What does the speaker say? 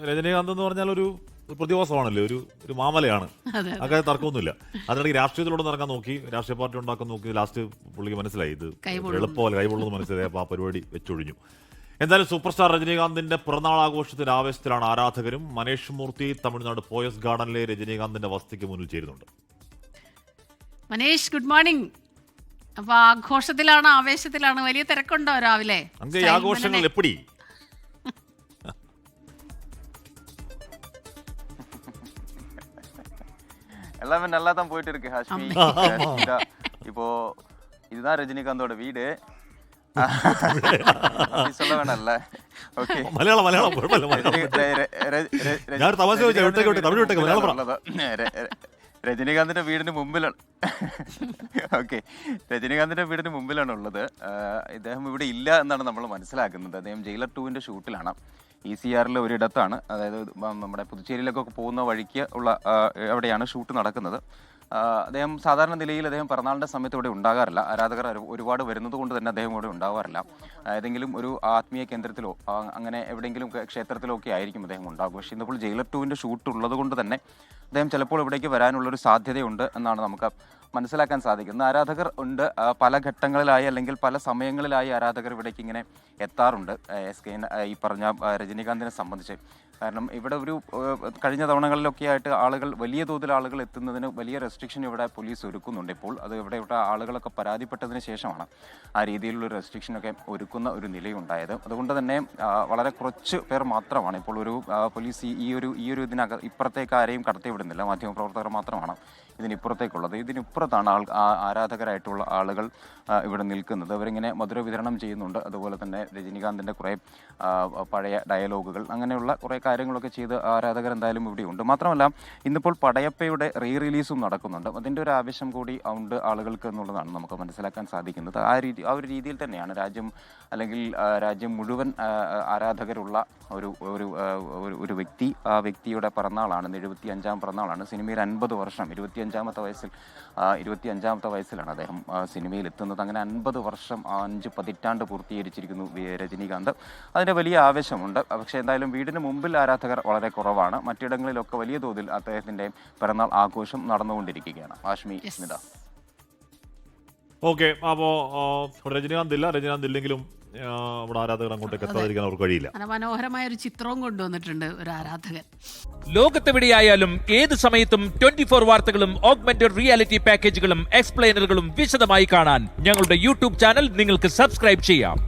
രജനീകാന്ത് എന്ന് പറഞ്ഞാൽ ഒരു പ്രതിഭാസമാണല്ലേ, ഒരു മാമലയാണ്. അങ്ങനെ തർക്കമൊന്നുമില്ല. അതിനിടയ്ക്ക് രാഷ്ട്രീയത്തിലൂടെ നടക്കാൻ നോക്കി, രാഷ്ട്രീയ പാർട്ടി ഉണ്ടാക്കാൻ നോക്കി. ലാസ്റ്റ് പുള്ളിക്ക് മനസ്സിലായി ഇത് എളുപ്പമല്ല, കൈപൊള്ളുന്നു മനസ്സിലായി. അപ്പോൾ ആ പരിപാടി വെച്ചൊഴിഞ്ഞു. എന്തായാലും സൂപ്പർ സ്റ്റാർ രജനീകാന്തിന്റെ പിറന്നാൾ ആഘോഷത്തിന്റെ ആവേശത്തിലാണ് ആരാധകരും. മനേഷ് മൂർത്തി തമിഴ്നാട് പോയസ് ഗാർഡനിലെ രജനീകാന്തിന്റെ വസതിക്ക് മുന്നിൽ ചേരുന്നുണ്ട്. Manesh, good morning. അപ്പൊ ആഘോഷത്തിലാണ്, ആവേശത്തിലാണ്. വലിയ തിരക്കുണ്ടോ രാവിലെ? ആഘോഷങ്ങൾ എപ്പടി எல்லாமே நல்லா தான் போயிட்டு இருக்கு ஹாஷ்மி. இப்போ இதுதான் ரஜினிகாந்தோட வீடு. சொல்ல வேணாம்ல. ஓகே, രജനീകാന്തിന്റെ വീടിന് മുമ്പിലാണ്. ഓക്കെ, രജനീകാന്തിന്റെ വീടിന് മുമ്പിലാണ് ഉള്ളത്. ഇദ്ദേഹം ഇവിടെ ഇല്ല എന്നാണ് നമ്മൾ മനസ്സിലാക്കുന്നത്. അദ്ദേഹം ജയിലർ 2-ന്റെ ഷൂട്ടിലാണ്. ECRലെ ഒരിടത്താണ്, അതായത് നമ്മുടെ പുതുച്ചേരിയിലേക്കൊക്കെ പോകുന്ന വഴിക്ക് ഉള്ള എവിടെയാണ് ഷൂട്ട് നടക്കുന്നത്. അദ്ദേഹം സാധാരണ നിലയിൽ അദ്ദേഹം പിറന്നാളിൻ്റെ സമയത്ത് ഇവിടെ ഉണ്ടാകാറില്ല. ആരാധകർ ഒരുപാട് വരുന്നത് കൊണ്ട് തന്നെ അദ്ദേഹം ഇവിടെ ഉണ്ടാകാറില്ല. ഏതെങ്കിലും ഒരു ആത്മീയ കേന്ദ്രത്തിലോ അങ്ങനെ എവിടെയെങ്കിലും ക്ഷേത്രത്തിലോ ഒക്കെ ആയിരിക്കും അദ്ദേഹം ഉണ്ടാകും. പക്ഷേ ഇന്നിപ്പോൾ ജയിലർ 2-ന്റെ ഷൂട്ട് ഉള്ളത് കൊണ്ട് തന്നെ അദ്ദേഹം ചിലപ്പോൾ ഇവിടേക്ക് വരാനുള്ളൊരു സാധ്യതയുണ്ട് എന്നാണ് നമുക്ക് മനസ്സിലാക്കാൻ സാധിക്കുന്നത്. ആരാധകർ ഉണ്ട്, പല ഘട്ടങ്ങളിലായി അല്ലെങ്കിൽ പല സമയങ്ങളിലായി ആരാധകർ ഇവിടേക്ക് ഇങ്ങനെ എത്താറുണ്ട്. ഈ പറഞ്ഞ രജനീകാന്തിനെ സംബന്ധിച്ച്. കാരണം ഇവിടെ ഒരു കഴിഞ്ഞ തവണകളിലൊക്കെ ആയിട്ട് ആളുകൾ, വലിയ തോതിൽ ആളുകൾ എത്തുന്നതിന് വലിയ റെസ്ട്രിക്ഷൻ ഇവിടെ പോലീസ് ഒരുക്കുന്നുണ്ട്. ഇപ്പോൾ അത് ഇവിടെ ആളുകളൊക്കെ പരാതിപ്പെട്ടതിന് ശേഷമാണ് ആ രീതിയിലുള്ള റെസ്ട്രിക്ഷനൊക്കെ ഒരുക്കുന്ന ഒരു നിലയുണ്ടായത്. അതുകൊണ്ട് തന്നെ വളരെ കുറച്ച് പേർ മാത്രമാണ് ഇപ്പോൾ ഒരു പോലീസ് ഈ ഒരു ഇപ്പുറത്തേക്ക് ആരെയും കടത്തിവിടുന്നില്ല. മാധ്യമപ്രവർത്തകർ മാത്രമാണ് ഇതിനിപ്പുറത്തേക്കുള്ളത്. ഇതിനിപ്പുറത്താണ് ആരാധകരായിട്ടുള്ള ആളുകൾ ഇവിടെ നിൽക്കുന്നത്. അവരിങ്ങനെ മധുര വിതരണം ചെയ്യുന്നുണ്ട്. അതുപോലെ തന്നെ രജനീകാന്തിൻ്റെ കുറേ പഴയ ഡയലോഗുകൾ, അങ്ങനെയുള്ള കുറേ കാര്യങ്ങളൊക്കെ ചെയ്ത് ആരാധകർ എന്തായാലും ഇവിടെയുണ്ട്. മാത്രമല്ല ഇന്നിപ്പോൾ പടയപ്പയുടെ റിലീസും നടക്കുന്നുണ്ട്. അതിൻ്റെ ഒരു ആവേശം കൂടി ഉണ്ട് ആളുകൾക്ക് എന്നുള്ളതാണ് നമുക്ക് മനസ്സിലാക്കാൻ സാധിക്കുന്നത്. ആ ഒരു രീതിയിൽ തന്നെയാണ് രാജ്യം മുഴുവൻ ആരാധകരുള്ള ഒരു വ്യക്തി. ആ വ്യക്തിയുടെ പിറന്നാളാണ്, 75ാം പിറന്നാളാണ്. സിനിമയിൽ 50 വർഷം, 25ാമത്തെ വയസ്സിലാണ് അദ്ദേഹം സിനിമയിൽ എത്തുന്നത്. അങ്ങനെ 50 വർഷം, 5 പതിറ്റാണ്ട് പൂർത്തീകരിച്ചിരിക്കുന്നു രജനീകാന്ത്. അതിൻ്റെ വലിയ ആവേശമുണ്ട്. പക്ഷേ എന്തായാലും വീടിന് മുമ്പിൽ ആരാധകർ വളരെ കുറവാണ്. മറ്റിടങ്ങളിലൊക്കെ വലിയ തോതിൽ അദ്ദേഹത്തിൻ്റെ പിറന്നാൾ ആഘോഷം നടന്നുകൊണ്ടിരിക്കുകയാണ്. ആഷ്മി, സ്മിത. ഓക്കെ, അപ്പോൾ രജനീകാന്ത് ഇല്ലെങ്കിലും ഇവിടെ ആരാധകർ അങ്ങോട്ടേക്ക് എത്താതിരിക്കാൻ അവർക്ക് കഴിയില്ല. മനോഹരമായ ഒരു ചിത്രവും കൊണ്ടുവന്നിട്ടുണ്ട് ഒരു ആരാധകൻ. ലോകത്തെവിടെയായാലും ഏത് സമയത്തും 24 വാർത്തകളും ഓഗ്മെന്റഡ് റിയാലിറ്റി പാക്കേജുകളും എക്സ്പ്ലെയിനറുകളും വിശദമായി കാണാൻ ഞങ്ങളുടെ YouTube ചാനൽ നിങ്ങൾക്ക് സബ്സ്ക്രൈബ് ചെയ്യാം.